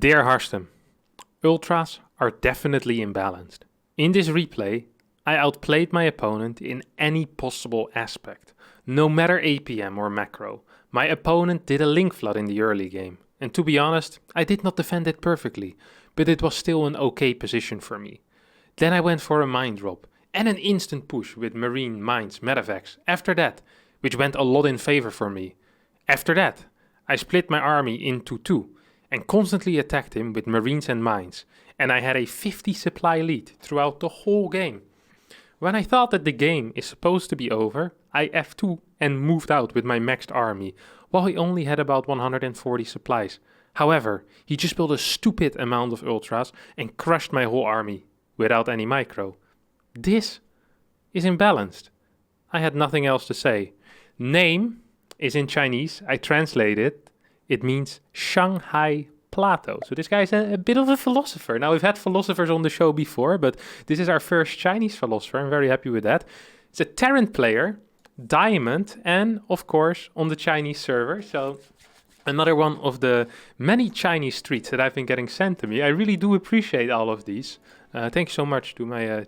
Dear Harstem, Ultras are definitely imbalanced. In this replay, I outplayed my opponent in any possible aspect. No matter APM or macro, my opponent did a link flood in the early game. And to be honest, I did not defend it perfectly, but it was still an okay position for me. Then I went for a mine drop and an instant push with Marine, Mines, Medevacs after that, which went a lot in favor for me. After that, I split my army into two and constantly attacked him with Marines and Mines, and I had a 50 supply lead throughout the whole game. When I thought that the game is supposed to be over, I F2 and moved out with my maxed army, while he only had about 140 supplies. However, he just built a stupid amount of ultras and crushed my whole army without any micro. This is imbalanced. I had nothing else to say. Name is in Chinese. I translate it. It means Shanghai Plateau. So this guy is a bit of a philosopher. Now, we've had philosophers on the show before, but this is our first Chinese philosopher. I'm very happy with that. It's a Terran player, Diamond, and of course on the Chinese server. So another one of the many Chinese streets that I've been getting sent to me. I really do appreciate all of these. Thanks so much to my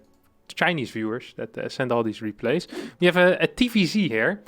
Chinese viewers that send all these replays. We have a TVZ here.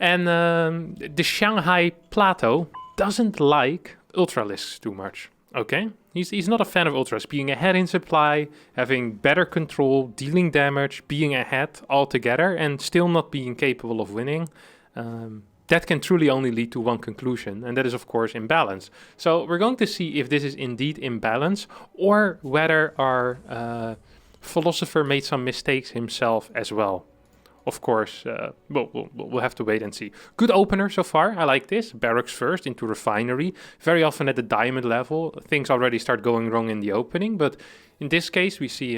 And the Shanghai Plateau doesn't like ultralisks too much, okay? He's not a fan of ultras, being ahead in supply, having better control, dealing damage, being ahead altogether, and still not being capable of winning. That can truly only lead to one conclusion, and that is, of course, imbalance. So we're going to see if this is indeed imbalance, or whether our philosopher made some mistakes himself as well. Of course, we'll have to wait and see. Good opener so far. I like this. Barracks first into refinery. Very often at the diamond level, things already start going wrong in the opening. But in this case, we see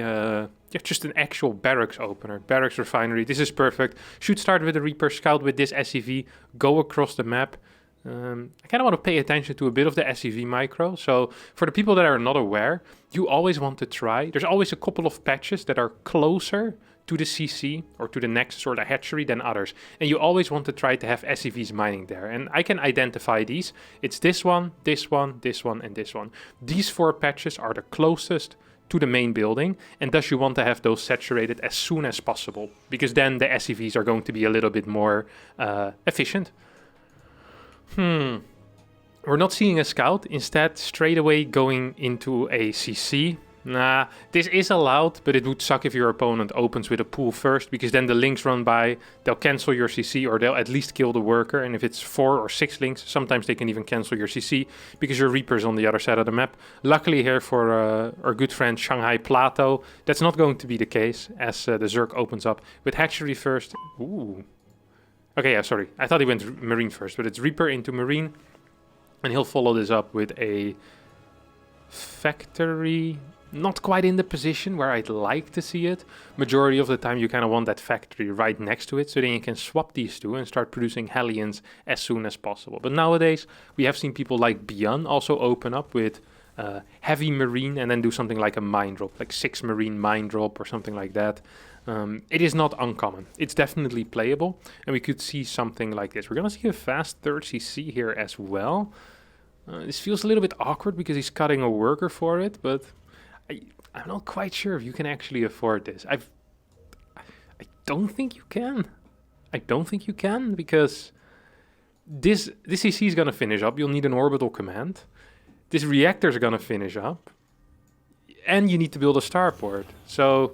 just an actual barracks opener. Barracks refinery. This is perfect. Should start with a Reaper Scout with this SCV. Go across the map. I kind of want to pay attention to a bit of the SCV micro. So for the people that are not aware, you always want to try. There's always a couple of patches that are closer to the CC or to the Nexus or the hatchery than others. And you always want to try to have SCVs mining there. And I can identify these. It's this one, this one, this one, and this one. These four patches are the closest to the main building, and thus you want to have those saturated as soon as possible, because then the SCVs are going to be a little bit more efficient. We're not seeing a scout, instead straight away going into a CC. Nah, this is allowed, but it would suck if your opponent opens with a pool first, because then the links run by, they'll cancel your CC, or they'll at least kill the worker, and if it's 4 or 6 links, sometimes they can even cancel your CC, because your Reaper's on the other side of the map. Luckily here for our good friend Shanghai Plateau, that's not going to be the case, as the Zerg opens up with hatchery first. Ooh. Okay, yeah, sorry. I thought he went Marine first, but it's Reaper into Marine, and he'll follow this up with a factory. Not quite in the position where I'd like to see it. Majority of the time you kind of want that factory right next to it, so then you can swap these two and start producing Hellions as soon as possible. But nowadays we have seen people like Bian also open up with heavy Marine and then do something like a mine drop, like 6 Marine mine drop or something like that. It is not uncommon. It's definitely playable, and we could see something like this. We're gonna see a fast third CC here as well. This feels a little bit awkward because he's cutting a worker for it, but I'm not quite sure if you can actually afford this. I don't think you can. I don't think you can, because this CC is going to finish up. You'll need an orbital command. This reactor is going to finish up. And you need to build a starport. So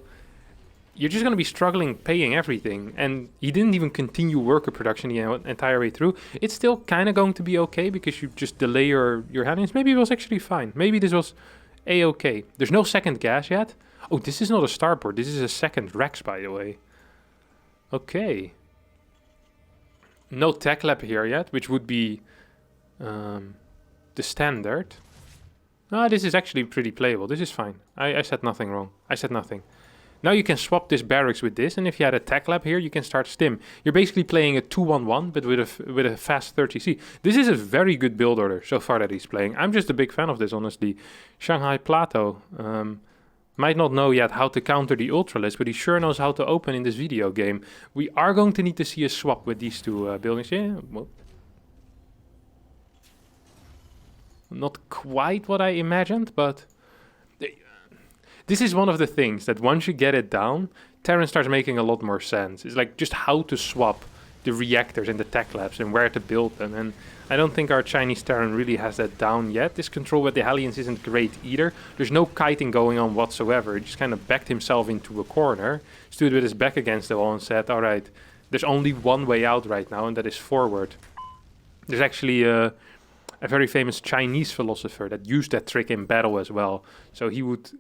you're just going to be struggling paying everything. And he didn't even continue worker production the entire way through. It's still kind of going to be okay, because you just delay your Hellions. Maybe it was actually fine. Maybe this was A-okay. There's no second gas yet. Oh, this is not a starport. This is a second Rex, by the way. Okay. No tech lab here yet, which would be the standard. This is actually pretty playable. This is fine. I said nothing wrong. I said nothing. Now you can swap this barracks with this, and if you had a tech lab here, you can start stim. You're basically playing a 2-1-1, but with a fast 30C. This is a very good build order so far that he's playing. I'm just a big fan of this, honestly. Shanghai Plateau might not know yet how to counter the Ultralist, but he sure knows how to open in this video game. We are going to need to see a swap with these two buildings. Yeah, well, not quite what I imagined, but this is one of the things that once you get it down, Terran starts making a lot more sense. It's like just how to swap the reactors in the tech labs and where to build them. And I don't think our Chinese Terran really has that down yet. This control with the Hellions isn't great either. There's no kiting going on whatsoever. He just kind of backed himself into a corner, stood with his back against the wall and said, all right, there's only one way out right now, and that is forward. There's actually a very famous Chinese philosopher that used that trick in battle as well. So he would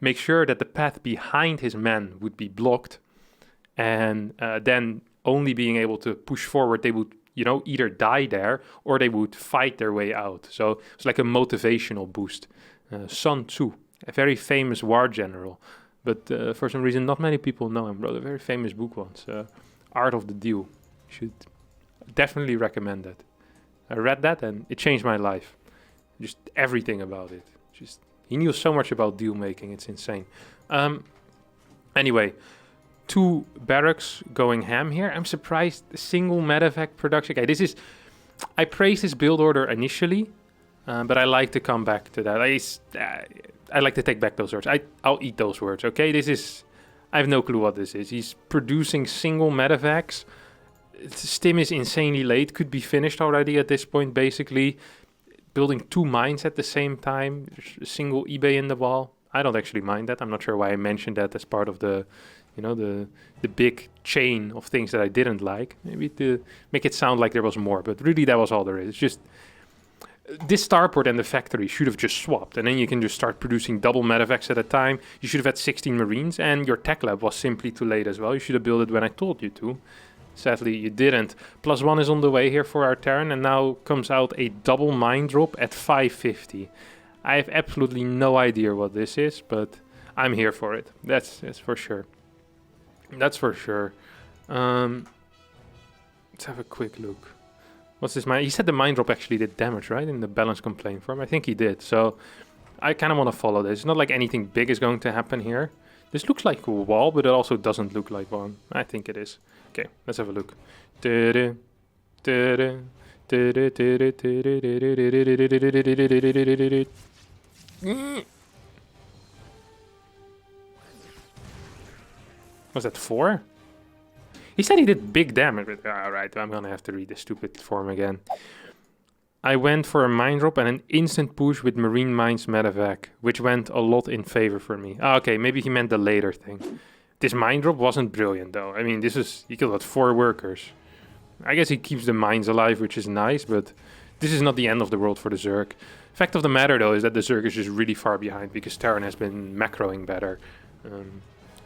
make sure that the path behind his men would be blocked, and then only being able to push forward, they would, either die there or they would fight their way out. So it's like a motivational boost. Sun Tzu, a very famous war general, but for some reason not many people know him. Wrote a very famous book once, Art of the Deal. Should definitely recommend that. I read that and it changed my life. Just everything about it. He knew so much about deal making. It's insane. Anyway, 2 barracks going ham here. I'm surprised single medevac production. Okay, I praised this build order initially, but I like to come back to that. I like to take back those words. I'll eat those words. Okay, I have no clue what this is. He's producing single medevacs. Stim is insanely late, could be finished already at this point, basically. Building 2 mines at the same time, there's a single eBay in the wall. I don't actually mind that. I'm not sure why I mentioned that as part of the big chain of things that I didn't like. Maybe to make it sound like there was more, but really that was all there is. It's just, this starport and the factory should have just swapped, and then you can just start producing double medevacs at a time. You should have had 16 Marines, and your tech lab was simply too late as well. You should have built it when I told you to. Sadly, you didn't. +1 is on the way here for our Terran, and now comes out a double mine drop at 550. I have absolutely no idea what this is, but I'm here for it. That's for sure. That's for sure. Let's have a quick look. What's this mine? He said the mine drop actually did damage, right? In the balance complaint form. I think he did. So I kind of want to follow this. It's not like anything big is going to happen here. This looks like a wall, but it also doesn't look like one. I think it is. Okay, let's have a look. Was that 4? He said he did big damage, but alright, I'm gonna have to read the stupid form again. I went for a mine drop and an instant push with Marine Mines medevac, which went a lot in favor for me. Okay, maybe he meant the later thing. This mine drop wasn't brilliant though. I mean, he killed about 4 workers. I guess he keeps the mines alive, which is nice, but this is not the end of the world for the Zerg. Fact of the matter though is that the Zerg is just really far behind because Terran has been macroing better.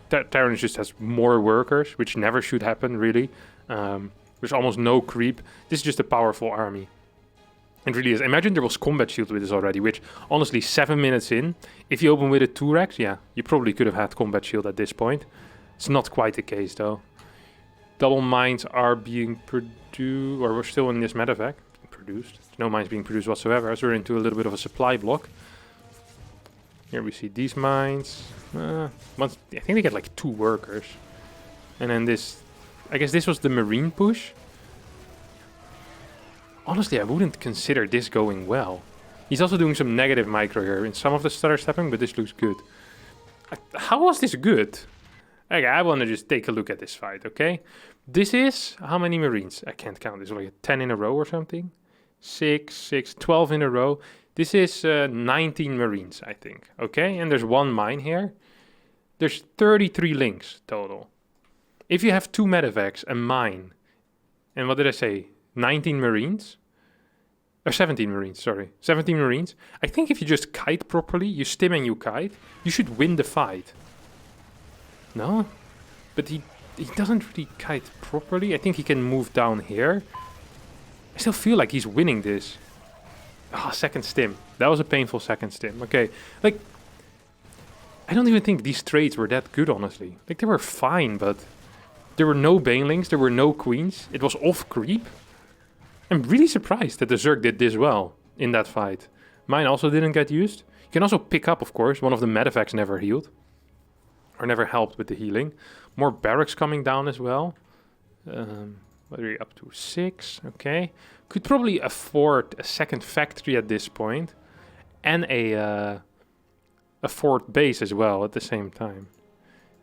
Terran just has more workers, which never should happen really. There's almost no creep. This is just a powerful army. It really is. Imagine there was combat shield with this already, which honestly 7 minutes in, if you open with a 2-rax, yeah, you probably could have had combat shield at this point. It's not quite the case though. Double mines are being produced, or we're still in this medevac. Produced. There's no mines being produced whatsoever, as we're into a little bit of a supply block. Here we see these mines. I think they get like 2 workers. And then this, I guess this was the marine push. Honestly, I wouldn't consider this going well. He's also doing some negative micro here in some of the stutter stepping, but this looks good. How was this good? Okay, I want to just take a look at this fight, okay? This is, how many Marines? I can't count. This is like 10 in a row or something. 12 in a row. This is 19 Marines, I think, okay? And there's 1 mine here. There's 33 links total. If you have 2 medevacs, a mine, and what did I say? 19 Marines? Or 17 Marines, sorry. 17 Marines. I think if you just kite properly, you stim and you kite, you should win the fight. No? But he doesn't really kite properly. I think he can move down here. I still feel like he's winning this. Ah, second stim. That was a painful second stim. Okay, like, I don't even think these trades were that good, honestly. Like, they were fine, but there were no banelings, there were no queens. It was off creep. I'm really surprised that the Zerg did this well in that fight. Mine also didn't get used. You can also pick up, of course, one of the medevacs never healed. Or never helped with the healing. More barracks coming down as well. What are we up to? 6, okay. Could probably afford a second factory at this point. And a fourth base as well at the same time.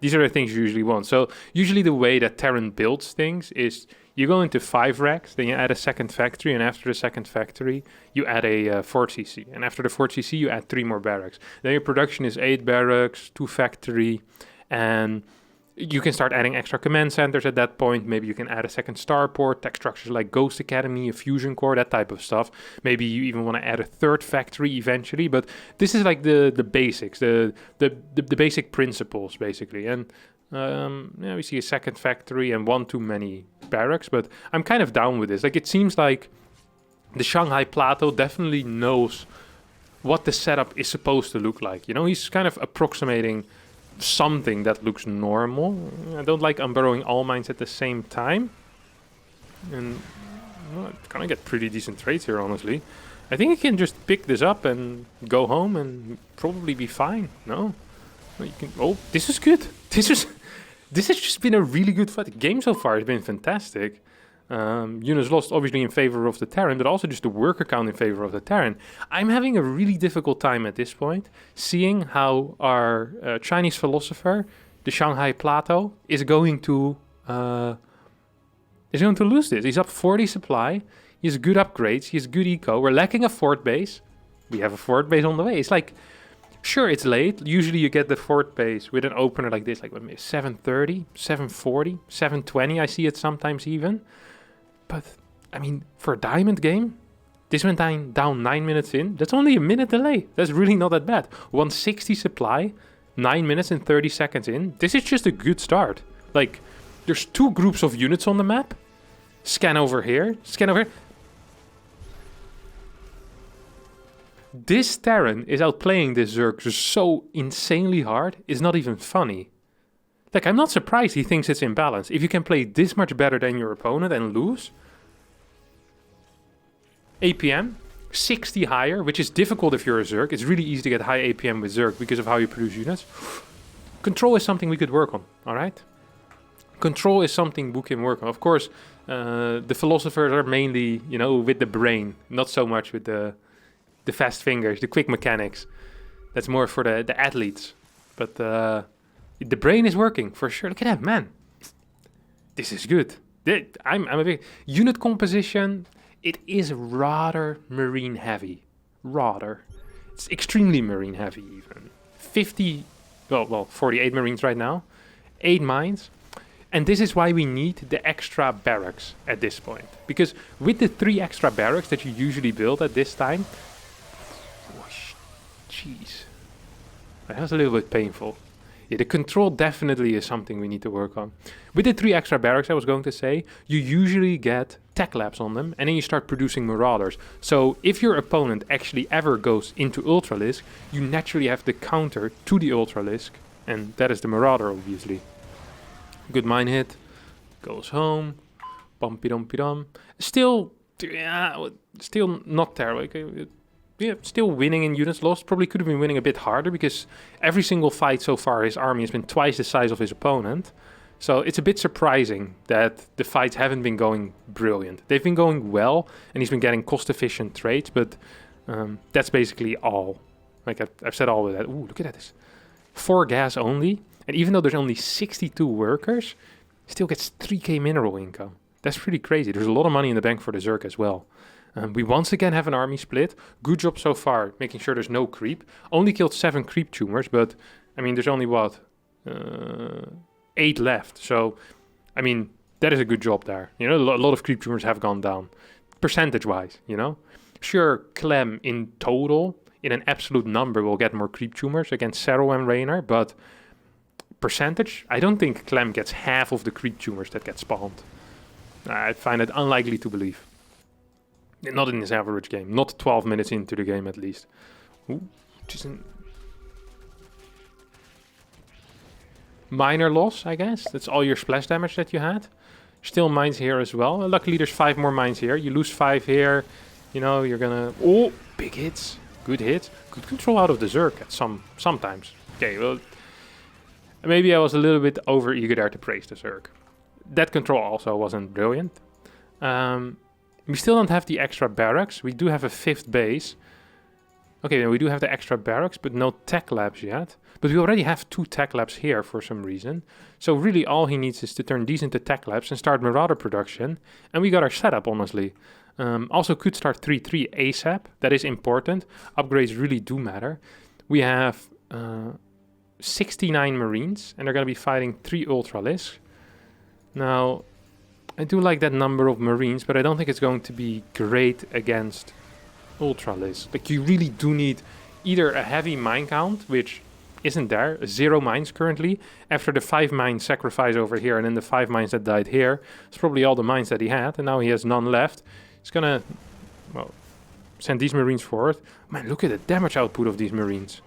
These are the things you usually want. So usually the way that Terran builds things is you go into 5 racks, then you add a second factory, and after the second factory, you add a 4cc. And after the 4cc, you add 3 more barracks. Then your production is 8 barracks, 2 factory, and you can start adding extra command centers at that point. Maybe you can add a second starport, tech structures like Ghost Academy, a fusion core, that type of stuff. Maybe you even want to add a 3rd factory eventually. But this is like the basics, the basic principles, basically. And yeah, we see a second factory and 1 too many barracks. But I'm kind of down with this. Like, it seems like the Shanghai Plateau definitely knows what the setup is supposed to look like. You know, he's kind of approximating something that looks normal. I don't like unburrowing all mines at the same time. And well, it's gonna get pretty decent trades here, honestly. I think I can just pick this up and go home and probably be fine. No? You can, oh, this is good. This has just been a really good fight. The game so far has been fantastic. Units lost obviously in favor of the Terran, but also just the worker count in favor of the Terran. I'm having a really difficult time at this point, seeing how our Chinese philosopher, the Shanghai Plateau, is going to lose this. He's up 40 supply. He has good upgrades. He has good eco. We're lacking a fort base. We have a fort base on the way. It's like, sure, it's late. Usually you get the fort base with an opener like this, like maybe 7:30, 7:40, 7:20. I see it sometimes even. But, I mean, for a diamond game, this went down 9 minutes in. That's only a minute delay. That's really not that bad. 160 supply, 9 minutes and 30 seconds in. This is just a good start. Like, there's 2 groups of units on the map. Scan over here. Scan over here. This Terran is outplaying this Zerg so insanely hard, it's not even funny. Like, I'm not surprised he thinks it's imbalanced. If you can play this much better than your opponent and lose. APM, 60 higher, which is difficult if you're a Zerg. It's really easy to get high APM with Zerg because of how you produce units. Control is something we could work on, alright? Control is something we can work on. Of course, the philosophers are mainly, you know, with the brain, not so much with the fast fingers, the quick mechanics. That's more for the athletes. But the brain is working, for sure. Look at that, man. This is good. I'm a big... Unit composition, it is rather marine heavy. Rather. It's extremely marine heavy, even. 50... Well, 48 marines right now. 8 mines. And this is why we need the extra barracks at this point. Because with the 3 extra barracks that you usually build at this time... Jeez. That was a little bit painful. Yeah, the control definitely is something we need to work on. With the 3 extra barracks, I was going to say, you usually get tech labs on them, and then you start producing marauders. So if your opponent actually ever goes into Ultralisk, you naturally have the counter to the Ultralisk, and that is the marauder, obviously. Good mine hit. Goes home. Bumpy dumpy dum. Still, yeah, still not terrible. Yeah, still winning in units lost. Probably could have been winning a bit harder because every single fight so far, his army has been twice the size of his opponent. So it's a bit surprising that the fights haven't been going brilliant. They've been going well, and he's been getting cost-efficient trades, but that's basically all. Like I've said all of that. Ooh, look at that. This 4 gas only, and even though there's only 62 workers, still gets 3k mineral income. That's pretty crazy. There's a lot of money in the bank for the Zerg as well. We once again have an army split. Good job so far, making sure there's no creep. Only killed 7 creep tumors, but, I mean, there's only, what, 8 left. So, I mean, that is a good job there. You know, a lot of creep tumors have gone down, percentage-wise, you know. Sure, Clem in total, in an absolute number, will get more creep tumors against Cero and Raynor, but percentage, I don't think Clem gets half of the creep tumors that get spawned. I find it unlikely to believe. Not in this average game. Not 12 minutes into the game, at least. Ooh, just a minor loss, I guess. That's all your splash damage that you had. Still mines here as well. Luckily, there's 5 more mines here. You lose 5 here. You know, you're gonna... Oh, big hits. Good hits. Good control out of the Zerg at sometimes. Okay, well... Maybe I was a little bit over-eager there to praise the Zerg. That control also wasn't brilliant. We still don't have the extra barracks. We do have a 5th base. Okay, we do have the extra barracks, but no tech labs yet. But we already have 2 tech labs here for some reason. So really all he needs is to turn these into tech labs and start Marauder production. And we got our setup, honestly. Also could start 3-3 ASAP. That is important. Upgrades really do matter. We have 69 Marines, and they're going to be fighting 3 Ultralisks. Now, I do like that number of Marines, but I don't think it's going to be great against Ultralisks. Like, you really do need either a heavy mine count, which isn't there, 0 mines currently. After the 5 mine sacrifice over here and then the 5 mines that died here, it's probably all the mines that he had, and now he has none left. He's gonna, well, send these Marines forward. Man, look at the damage output of these Marines.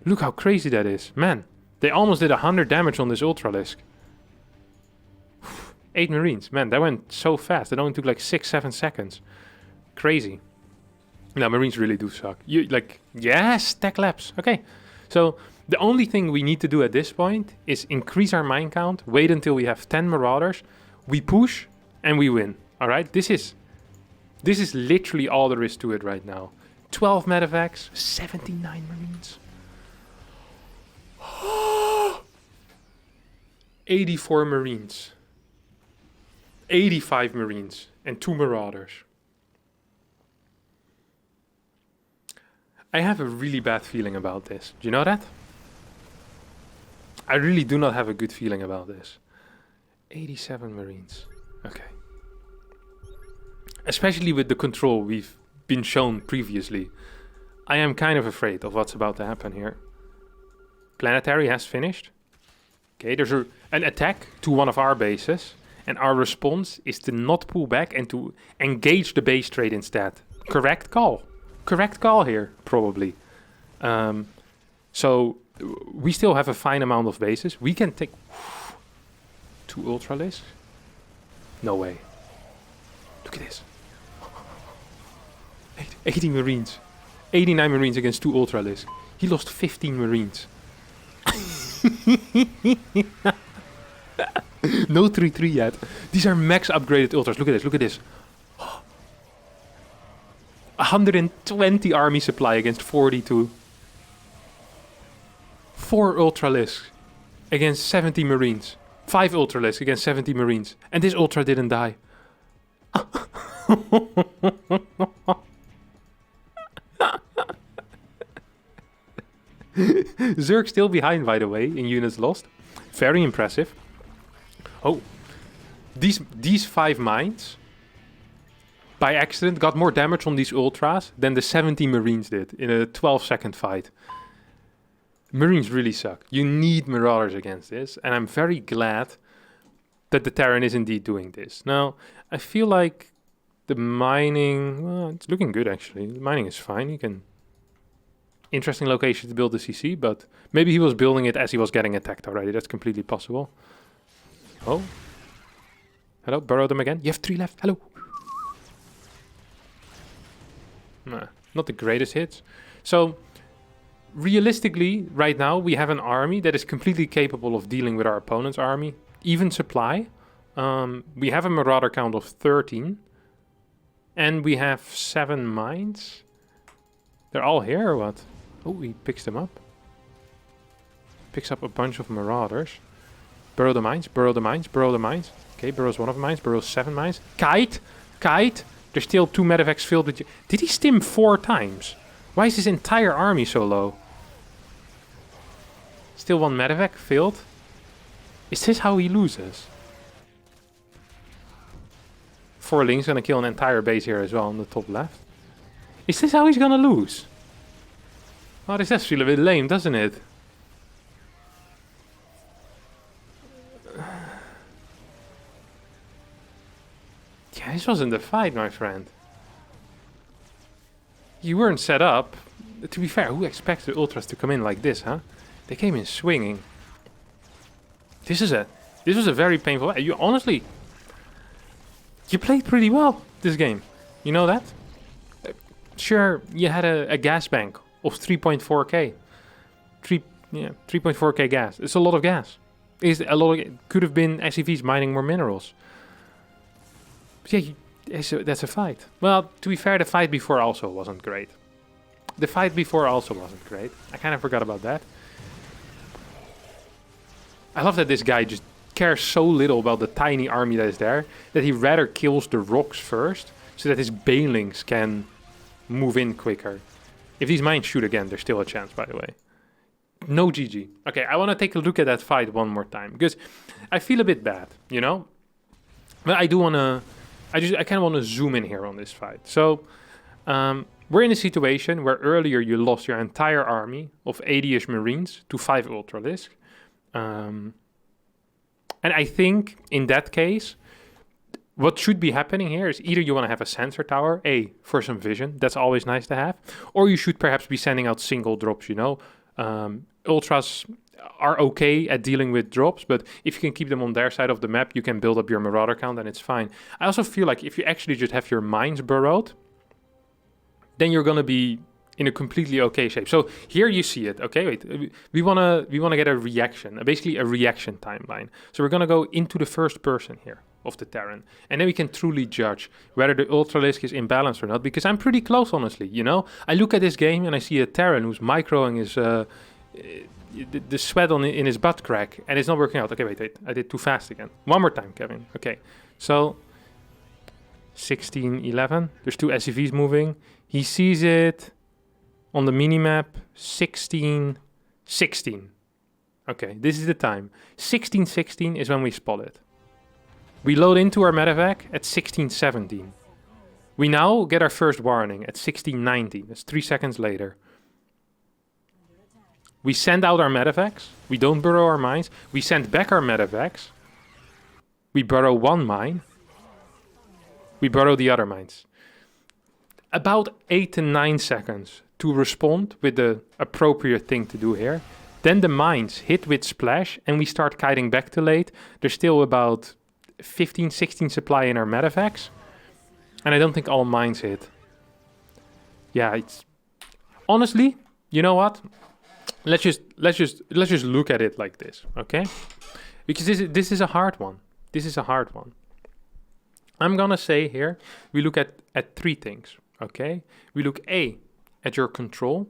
Look how crazy that is. Man, they almost did 100 damage on this Ultralisk. 8 Marines. Man, that went so fast. It only took like 6-7 seconds. Crazy. No, Marines really do suck. Yes, tech labs. Okay. So the only thing we need to do at this point is increase our mine count, wait until we have 10 Marauders, we push, and we win. All right? This is literally all there is to it right now. 12 medevacs, 79 Marines. 84 Marines. 85 Marines and 2 Marauders. I have a really bad feeling about this. Do you know that? I really do not have a good feeling about this. 87 Marines. Okay. Especially with the control we've been shown previously. I am kind of afraid of what's about to happen here. Planetary has finished. Okay, there's an attack to one of our bases. And our response is to not pull back and to engage the base trade instead. Correct call. Correct call here, probably. So we still have a fine amount of bases. We can take 2 Ultralisks. No way. Look at this. 80 Marines. 89 Marines against 2 Ultralisks. He lost 15 Marines. No 3-3 yet. These are max upgraded ultras. Look at this, look at this. 120 army supply against 42. 4 Ultralisks against 70 Marines. 5 Ultralisks against 70 Marines. And this Ultra didn't die. Zerg still behind, by the way, in units lost. Very impressive. Oh, these 5 mines, by accident, got more damage on these Ultras than the 70 Marines did in a 12-second fight. Marines really suck. You need Marauders against this, and I'm very glad that the Terran is indeed doing this. Now, I feel like the mining, well, it's looking good actually. The mining is fine. You can... Interesting location to build the CC, but maybe he was building it as he was getting attacked already. That's completely possible. Oh. Hello, burrow them again. You have 3 left. Hello. Nah, not the greatest hits. So, realistically, right now, we have an army that is completely capable of dealing with our opponent's army. Even supply. We have a Marauder count of 13. And we have 7 mines. They're all here or what? Oh, he picks them up. Picks up a bunch of Marauders. Burrow the mines, burrow the mines, burrow the mines. Okay, burrows 1 of the mines, burrows 7 mines. Kite! Kite! There's still 2 medevacs filled with... Did he stim 4 times? Why is his entire army so low? Still 1 medevac filled. Is this how he loses? 4 links gonna kill an entire base here as well on the top left. Is this how he's gonna lose? Oh, this does feel a bit lame, doesn't it? Yeah, this wasn't a fight, my friend. You weren't set up. To be fair, who expects the Ultras to come in like this, huh? They came in swinging. This was a very painful... You honestly... You played pretty well, this game. You know that? Sure, you had a gas bank of 3.4k. 3.4k gas. It's a lot of gas. Could have been SCVs mining more minerals. Yeah, that's a fight. Well, to be fair, the fight before also wasn't great. The fight before also wasn't great. I kind of forgot about that. I love that this guy just cares so little about the tiny army that is there, that he rather kills the rocks first, so that his banelings can move in quicker. If these mines shoot again, there's still a chance, by the way. No GG. Okay, I want to take a look at that fight one more time, because I feel a bit bad, you know? But I do want to... I kind of want to zoom in here on this fight. So, we're in a situation where earlier you lost your entire army of 80-ish Marines to 5 Ultralisk. And I think, in that case, what should be happening here is either you want to have a sensor tower, for some vision, that's always nice to have, or you should perhaps be sending out single drops, you know? Ultras are okay at dealing with drops, but if you can keep them on their side of the map, you can build up your Marauder count and it's fine. I also feel like if you actually just have your mines burrowed, then you're going to be in a completely okay shape. So here you see it. Okay, wait. We want to get a reaction, basically a reaction timeline. So we're going to go into the first person here of the Terran, and then we can truly judge whether the Ultralisk is imbalanced or not, because I'm pretty close, honestly, you know? I look at this game and I see a Terran who's microing his... the sweat in his butt crack, and it's not working out. Okay, wait. I did too fast again. One more time, Kevin. Okay, so 16-11. There's 2 SCVs moving. He sees it on the minimap. 16-16. Okay, this is the time. 16-16 is when we spot it. We load into our medevac at 16-17. We now get our first warning at 16-19. That's 3 seconds later. We send out our medevacs. We don't burrow our mines. We send back our medevacs. We burrow 1 mine. We burrow the other mines. About 8 to 9 seconds to respond with the appropriate thing to do here. Then the mines hit with splash and we start kiting back to late. There's still about 15, 16 supply in our medevacs. And I don't think all mines hit. Yeah, it's... Honestly, you know what? Let's just look at it like this, okay? Because this is a hard one. This is a hard one. I'm gonna say here, we look at 3 things, okay? We look A, at your control,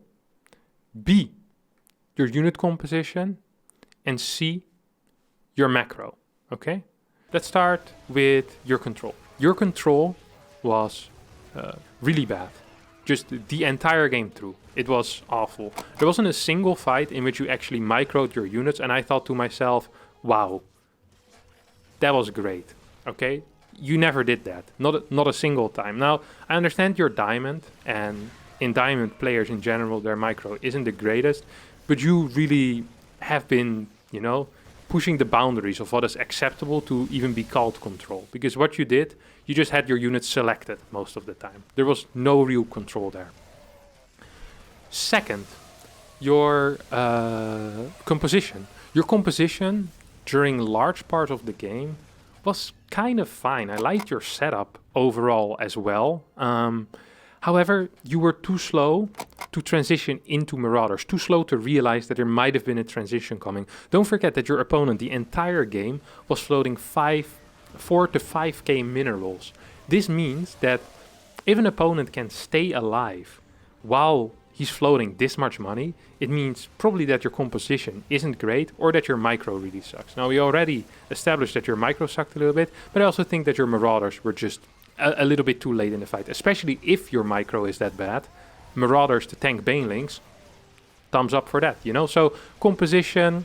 B, your unit composition, and C, your macro, okay? Let's start with your control. Your control was really bad. Just the entire game through. It was awful. There wasn't a single fight in which you actually microed your units, and I thought to myself, wow, that was great, okay? You never did that, not a single time. Now, I understand you're Diamond, and in Diamond players in general, their micro isn't the greatest, but you really have been, you know, pushing the boundaries of what is acceptable to even be called control. Because what you did, you just had your units selected most of the time. There was no real control there. Second, your composition. Your composition during large parts of the game was kind of fine. I liked your setup overall as well. However, you were too slow to transition into Marauders, too slow to realize that there might have been a transition coming. Don't forget that your opponent, the entire game, was floating 4 to 5k minerals. This means that if an opponent can stay alive while he's floating this much money, it means probably that your composition isn't great or that your micro really sucks. Now, we already established that your micro sucked a little bit, but I also think that your Marauders were just a little bit too late in the fight, especially if your micro is that bad. Marauders to tank banelings, thumbs up for that, you know? So composition,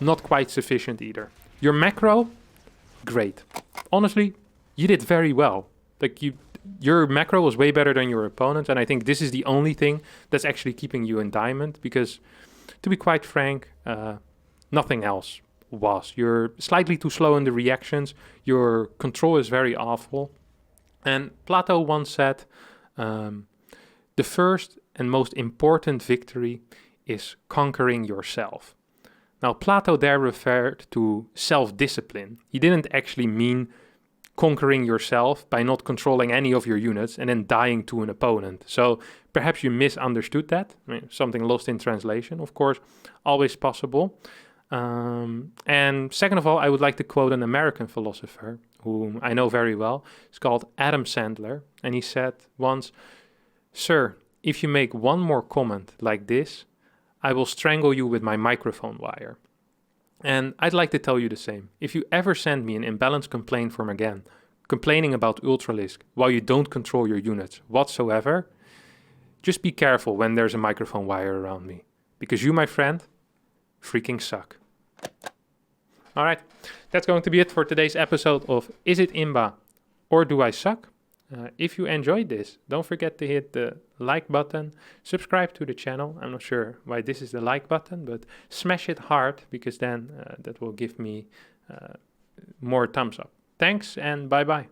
not quite sufficient either. Your macro, great. Honestly, you did very well. Like your macro was way better than your opponent, and I think this is the only thing that's actually keeping you in Diamond, because to be quite frank, nothing else was. You're slightly too slow in the reactions, your control is very awful. And Plato once said, the first and most important victory is conquering yourself. Now, Plato there referred to self-discipline. He didn't actually mean conquering yourself by not controlling any of your units and then dying to an opponent. So perhaps you misunderstood that. I mean, something lost in translation, of course, always possible. And second of all, I would like to quote an American philosopher whom I know very well. It's called Adam Sandler. And he said once, "Sir, if you make one more comment like this, I will strangle you with my microphone wire." And I'd like to tell you the same. If you ever send me an imbalance complaint from again, complaining about Ultralisk while you don't control your units whatsoever, just be careful when there's a microphone wire around me. Because you, my friend, freaking suck. All right, that's going to be it for today's episode of Is It Imba or Do I Suck? If you enjoyed this, don't forget to hit the like button, subscribe to the channel. I'm not sure why this is the like button, but smash it hard because then that will give me more thumbs up. Thanks and bye-bye.